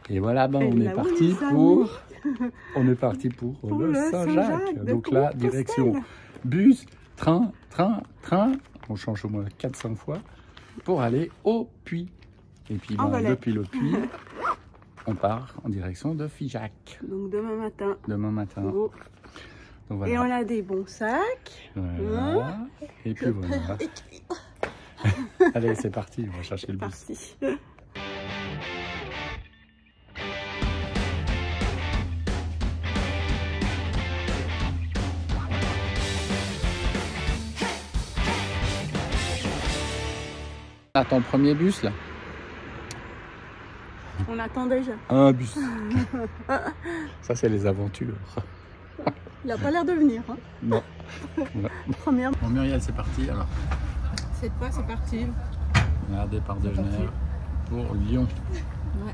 Et voilà, ben, on est parti pour le Saint-Jacques. Donc là, direction bus, train. On change au moins 4-5 fois pour aller au Puy. Et puis ben, depuis le Puy, on part en direction de Figeac. Donc demain matin. Demain matin. Oh. Donc, voilà. Et on a des bons sacs. Voilà. Et puis voilà. Allez, c'est parti, on va chercher le bus. Parti. On attend le premier bus là. On attend déjà. Un bus. Ça, c'est les aventures. Il n'a pas l'air de venir. Hein. Non. Première. Bon, Muriel, c'est parti alors. Cette fois, c'est parti. On a un départ de Genève pour Lyon. Ouais.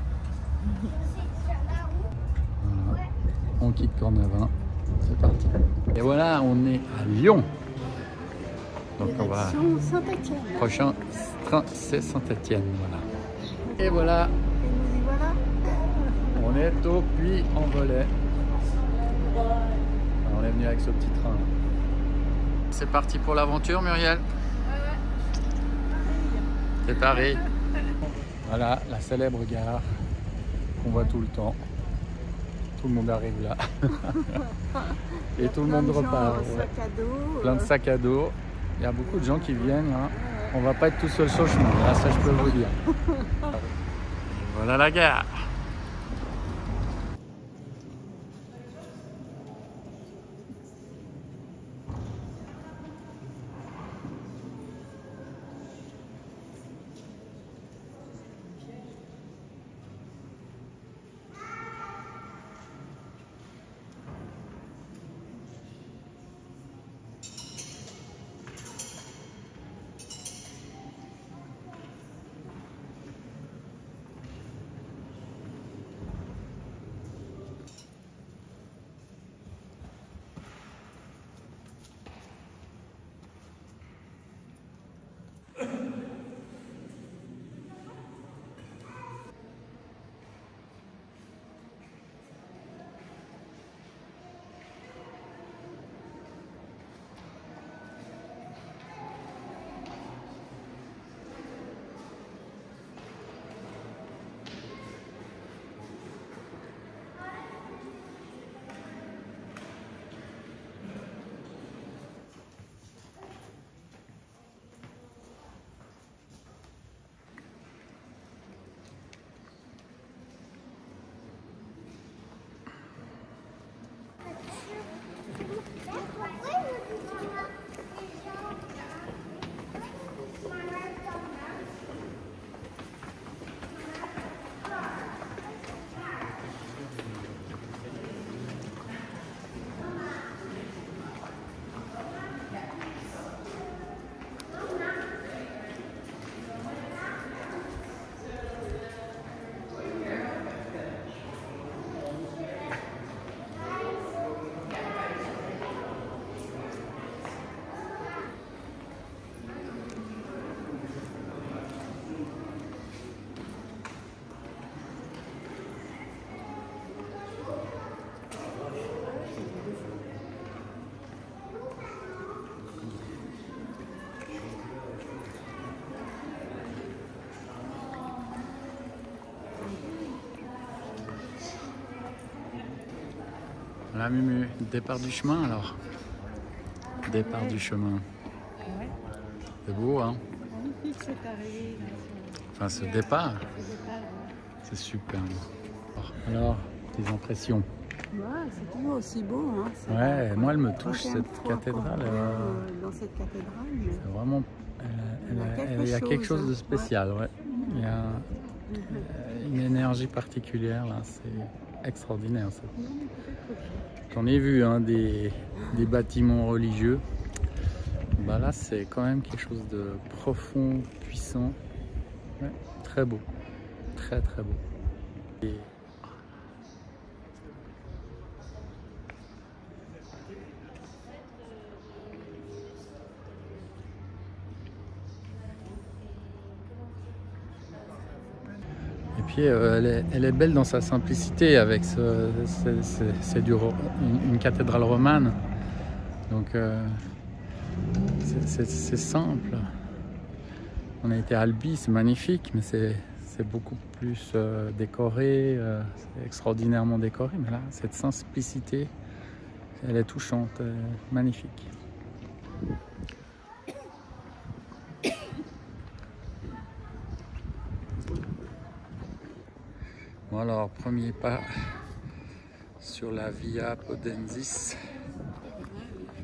Voilà. On quitte Cornavin. C'est parti. Et voilà, on est à Lyon. Donc on va. Saint-Étienne. Prochain train, c'est Saint-Étienne. Voilà. Et voilà. Et nous y voilà. On est au Puy en Velay. On est venu avec ce petit train. C'est parti pour l'aventure, Muriel. C'est Paris. Voilà la célèbre gare qu'on voit tout le temps. Tout le monde arrive là. Et tout le monde repart. Ouais. Plein de sacs à dos. Il y a beaucoup de gens qui viennent. Hein. On va pas être tout seul sur le chemin. Là, ça, je peux vous dire. Voilà la gare. Voilà Mumu, départ du chemin alors. Départ du chemin. Ouais. C'est beau hein. Magnifique cette arrivée. Enfin ce départ, c'est superbe. Alors, tes impressions? Ouais, c'est toujours aussi beau. Hein. Ouais, moi elle me touche cette cathédrale. Dans cette cathédrale. C'est vraiment, il y a quelque chose de spécial. Ouais. Il y a une énergie particulière là, c'est extraordinaire. Ça. J'en ai vu hein, des bâtiments religieux. Bah là, c'est quand même quelque chose de profond, puissant. Ouais, très beau. Très très beau. Et puis elle est belle dans sa simplicité avec une cathédrale romane. Donc c'est simple. On a été à Albi, c'est magnifique, mais c'est beaucoup plus décoré, c'est extraordinairement décoré. Mais là, cette simplicité, elle est touchante, magnifique. Bon alors, premier pas sur la Via Podensis.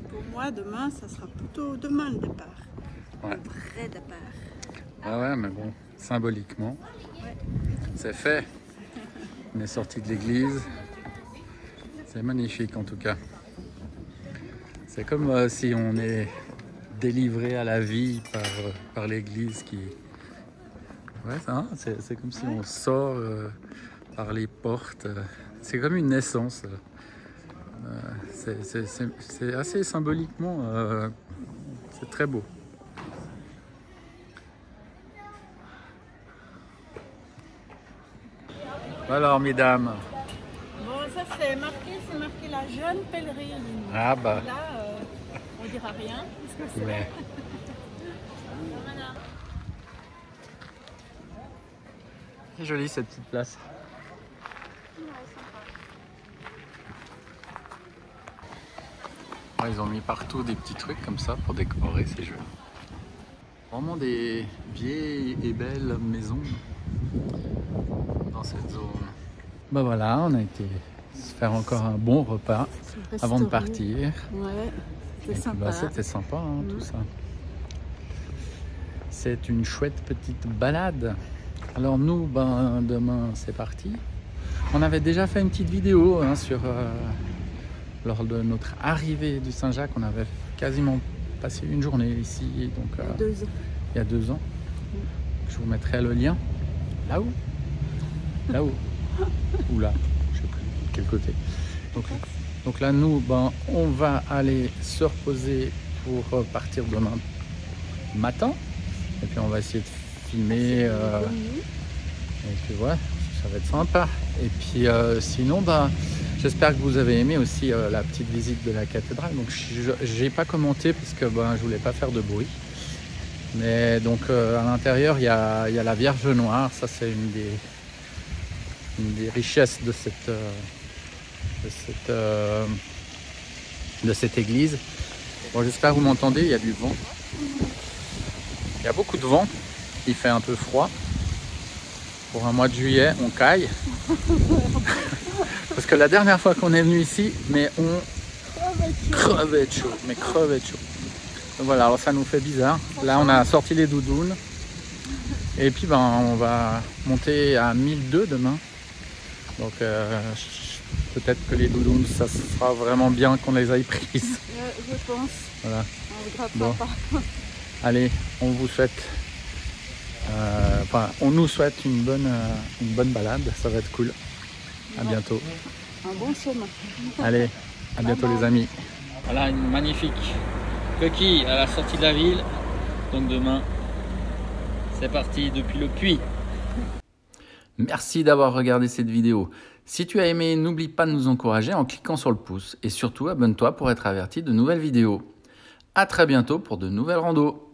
Pour moi, demain, ça sera plutôt demain le départ. Ouais. Le vrai départ. Ah ouais, mais bon, symboliquement, Ouais. c'est fait. On est sorti de l'église. C'est magnifique en tout cas. C'est comme si on est délivré à la vie par l'église qui... Ouais, c'est comme si on sort par les portes. C'est comme une naissance. C'est assez symboliquement, c'est très beau. Alors, mesdames. Bon, ça c'est marqué la jeune pèlerine. Ah bah. Là, on dira rien. Parce que Ouais. C'est joli cette petite place. Ouais, ils ont mis partout des petits trucs comme ça pour décorer, c'est joli. Vraiment des vieilles et belles maisons dans cette zone. Bah voilà, on a été se faire encore un bon repas avant de partir. Ouais, c'était sympa. Bah, c'était sympa hein, tout ça. C'est une chouette petite balade. Alors nous, ben, demain c'est parti. On avait déjà fait une petite vidéo hein, lors de notre arrivée du Saint-Jacques. On avait quasiment passé une journée ici. Donc, il y a 2 ans. Je vous mettrai le lien. Là-haut. Là-haut. Ou là. Je ne sais plus. Quel côté. Donc là, nous, ben, on va aller se reposer pour partir demain matin. Et puis on va essayer de filmer. Et puis ouais, ça va être sympa. Et puis sinon, bah, j'espère que vous avez aimé aussi la petite visite de la cathédrale. Donc j'ai pas commenté parce que ben, je voulais pas faire de bruit. Mais donc à l'intérieur, il y a la Vierge Noire. Ça, c'est une des richesses de cette église. Bon, j'espère que vous m'entendez, il y a du vent. Il y a beaucoup de vent, il fait un peu froid. Pour un mois de juillet, on caille. Parce que la dernière fois qu'on est venu ici, mais on crevait de chaud. Mais crevait de chaud. Donc voilà, alors ça nous fait bizarre. Là, on a sorti les doudounes. Et puis, ben, on va monter à 1002 demain. Donc, peut-être que les doudounes, ça sera vraiment bien qu'on les aille prises. Je pense. Voilà. On ne regrettera pas. Allez, on vous souhaite, on nous souhaite une bonne balade, ça va être cool. À bientôt. Un bon chemin. Allez, à bientôt les amis. Voilà une magnifique coquille à la sortie de la ville. Donc demain, c'est parti depuis le puits. Merci d'avoir regardé cette vidéo. Si tu as aimé, n'oublie pas de nous encourager en cliquant sur le pouce. Et surtout, abonne-toi pour être averti de nouvelles vidéos. À très bientôt pour de nouvelles randos.